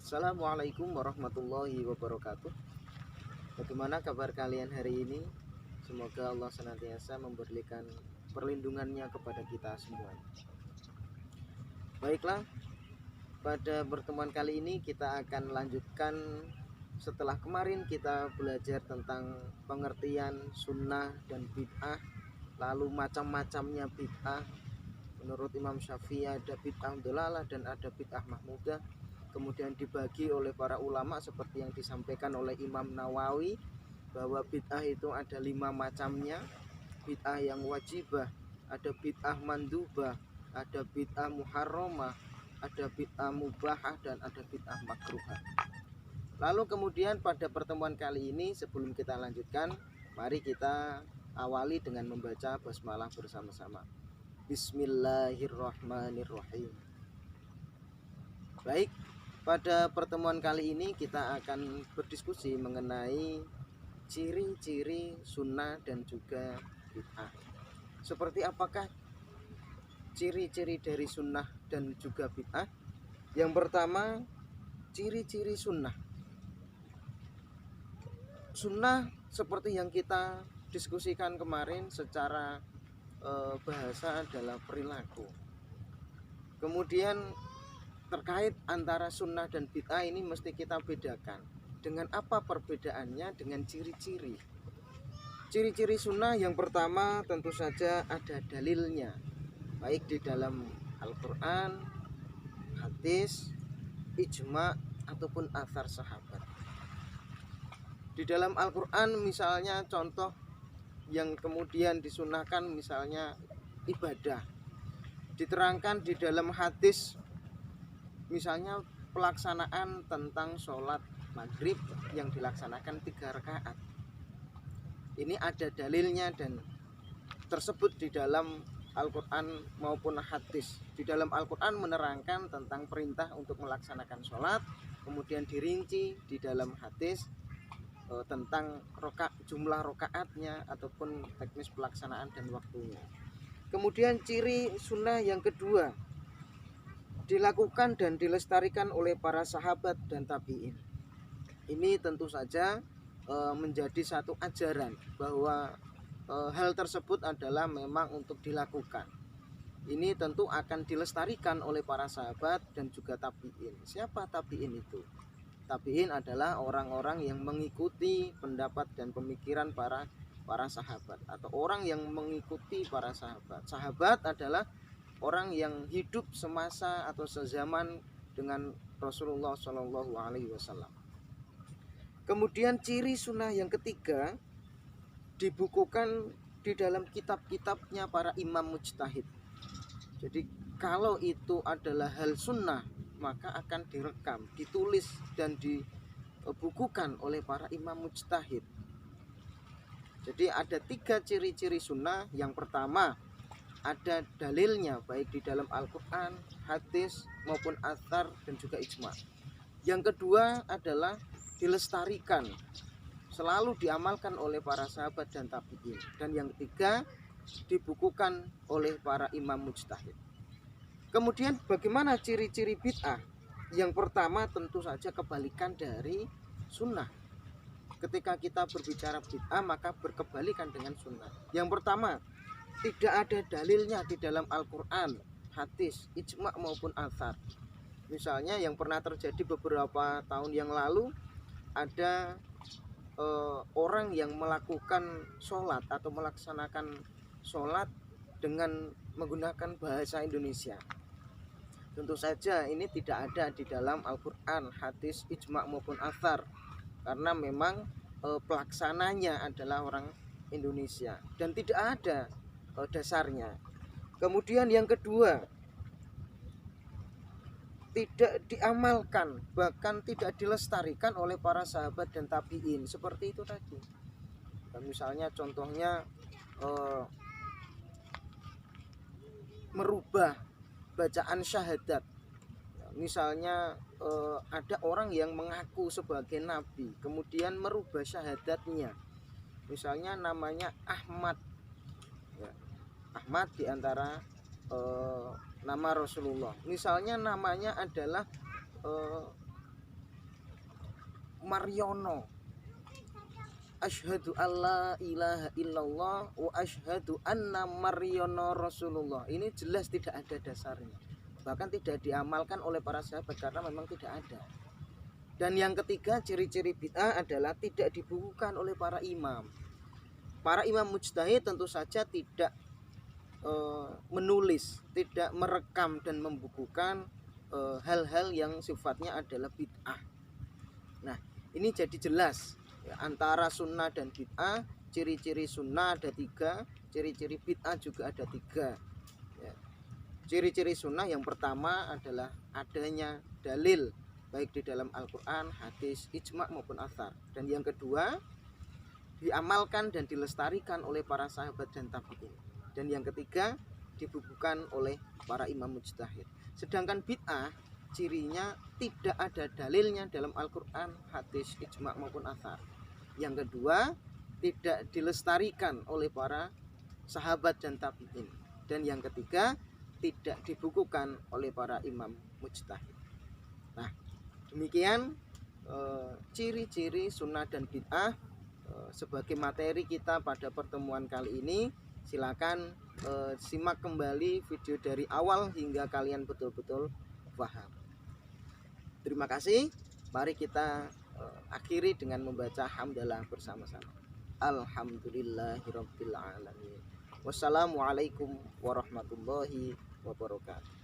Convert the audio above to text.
Assalamualaikum warahmatullahi wabarakatuh. Bagaimana kabar kalian hari ini? Semoga Allah senantiasa memberikan perlindungannya kepada kita semua. Baiklah, pada pertemuan kali ini kita akan lanjutkan setelah kemarin kita belajar tentang pengertian sunnah dan bid'ah, lalu macam-macamnya bid'ah. Menurut Imam Syafi'i ada bid'ah dhalalah dan ada bid'ah mahmudah. Kemudian dibagi oleh para ulama seperti yang disampaikan oleh Imam Nawawi bahwa bid'ah itu ada 5 macamnya. Bid'ah yang wajibah, ada bid'ah mandubah, ada bid'ah muharramah, ada bid'ah mubahah, dan ada bid'ah makruhah. Lalu kemudian pada pertemuan kali ini sebelum kita lanjutkan, mari kita awali dengan membaca basmalah bersama-sama. Bismillahirrahmanirrahim. Baik, pada pertemuan kali ini kita akan berdiskusi mengenai ciri-ciri sunnah dan juga bid'ah. Seperti apakah ciri-ciri dari sunnah dan juga bid'ah? Yang pertama, ciri-ciri sunnah. Sunnah seperti yang kita diskusikan kemarin secara bahasa adalah perilaku. Kemudian terkait antara sunnah dan bid'ah ini mesti kita bedakan. Dengan apa perbedaannya? Dengan ciri-ciri. Ciri-ciri sunnah yang pertama tentu saja ada dalilnya, baik di dalam Al-Quran, hadis, ijma, ataupun athar sahabat. Di dalam Al-Quran misalnya contoh yang kemudian disunahkan misalnya ibadah. Diterangkan di dalam hadis misalnya pelaksanaan tentang sholat maghrib yang dilaksanakan 3 rakaat. Ini ada dalilnya dan tersebut di dalam Al-Quran maupun hadis. Di dalam Al-Quran menerangkan tentang perintah untuk melaksanakan sholat, kemudian dirinci di dalam hadis tentang jumlah rakaatnya ataupun teknis pelaksanaan dan waktunya. Kemudian ciri sunnah yang kedua, dilakukan dan dilestarikan oleh para sahabat dan tabi'in. Ini tentu saja menjadi satu ajaran bahwa hal tersebut adalah memang untuk dilakukan. Ini tentu akan dilestarikan oleh para sahabat dan juga tabi'in. Siapa tabi'in itu? Tabi'in adalah orang-orang yang mengikuti pendapat dan pemikiran para sahabat atau orang yang mengikuti para sahabat. Sahabat adalah orang yang hidup semasa atau sezaman dengan Rasulullah Shallallahu Alaihi Wasallam. Kemudian ciri sunnah yang ketiga dibukukan di dalam kitab-kitabnya para imam mujtahid. Jadi kalau itu adalah hal sunnah, maka akan direkam, ditulis dan dibukukan oleh para imam mujtahid. Jadi ada 3 ciri-ciri sunnah. Yang pertama, ada dalilnya baik di dalam Al-Quran, hadis maupun athar dan juga ijma. Yang kedua adalah dilestarikan, selalu diamalkan oleh para sahabat dan tabi'in. Dan yang ketiga, dibukukan oleh para imam mujtahid. Kemudian bagaimana ciri-ciri bid'ah? Yang pertama tentu saja kebalikan dari sunnah. Ketika kita berbicara bid'ah maka berkebalikan dengan sunnah. Yang pertama, tidak ada dalilnya di dalam Al-Quran, hadis, ijma maupun athar. Misalnya yang pernah terjadi beberapa tahun yang lalu, ada orang yang melakukan sholat atau melaksanakan sholat dengan menggunakan bahasa Indonesia. Tentu saja ini tidak ada di dalam Al-Quran, hadis, ijma maupun athar, karena memang pelaksananya adalah orang Indonesia dan tidak ada dasarnya. Kemudian yang kedua, tidak diamalkan, bahkan tidak dilestarikan oleh para sahabat dan tabi'in. Seperti itu tadi. Dan misalnya contohnya merubah bacaan syahadat. Misalnya ada orang yang mengaku sebagai nabi, kemudian merubah syahadatnya. Misalnya namanya Ahmad. Ya, Ahmad diantara nama Rasulullah. Misalnya namanya adalah Mariono, asyhadu alla ilaha illallah wa asyhadu anna Mariono Rasulullah. Ini jelas tidak ada dasarnya, bahkan tidak diamalkan oleh para sahabat karena memang tidak ada. Dan yang ketiga, ciri-ciri bid'ah adalah tidak dibukukan oleh para imam. Para imam mujtahid tentu saja tidak menulis, tidak merekam dan membukukan hal-hal yang sifatnya adalah bid'ah. Nah, ini jadi jelas ya, antara sunnah dan bid'ah. Ciri-ciri sunnah ada 3, ciri-ciri bid'ah juga ada 3 ya. Ciri-ciri sunnah yang pertama adalah adanya dalil baik di dalam Al-Quran, hadis, ijma' maupun athar. Dan yang kedua, diamalkan dan dilestarikan oleh para sahabat dan tabi'in. Dan yang ketiga, dibukukan oleh para imam mujtahid. Sedangkan bid'ah, cirinya tidak ada dalilnya dalam Al-Quran, hadis, ijma' maupun athar. Yang kedua, tidak dilestarikan oleh para sahabat dan tabi'in. Dan yang ketiga, tidak dibukukan oleh para imam mujtahid. Nah, demikian ciri-ciri sunnah dan bid'ah sebagai materi kita pada pertemuan kali ini. Silakan simak kembali video dari awal hingga kalian betul-betul paham. Terima kasih. Mari kita akhiri dengan membaca hamdalah bersama-sama. Alhamdulillahirabbil alamin. Wassalamualaikum warahmatullahi wabarakatuh.